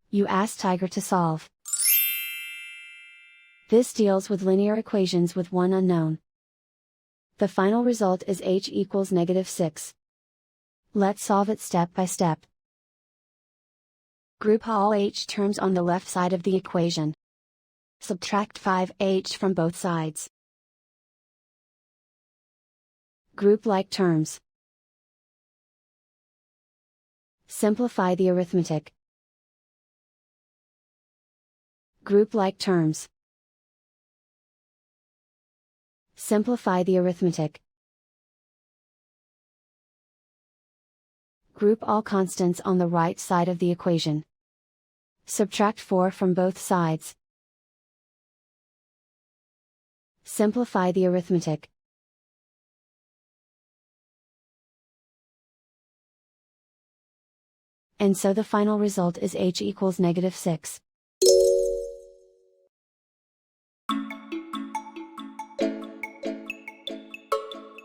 You ask Tiger to solve. This deals with linear equations with one unknown. The final result is h equals -6. Let's solve it step by step. Group all h terms on the left side of the equation. Subtract 5h from both sides. Group like terms. Simplify the arithmetic. Group like terms. Simplify the arithmetic. Group all constants on the right side of the equation. Subtract 4 from both sides. Simplify the arithmetic. And so the final result is h equals -6.